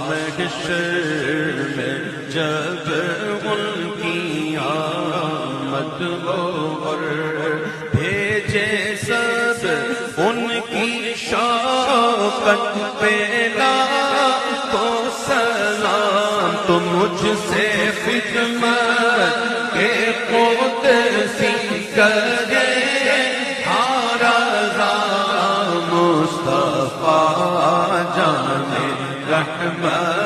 महशर में जब उनकी आमद हो और भेजे सब उनकी शौकत पे लाखो सलाम। तो मुझसे खिदमत के क़ुदसी करे मुस्तफा जाने रहमत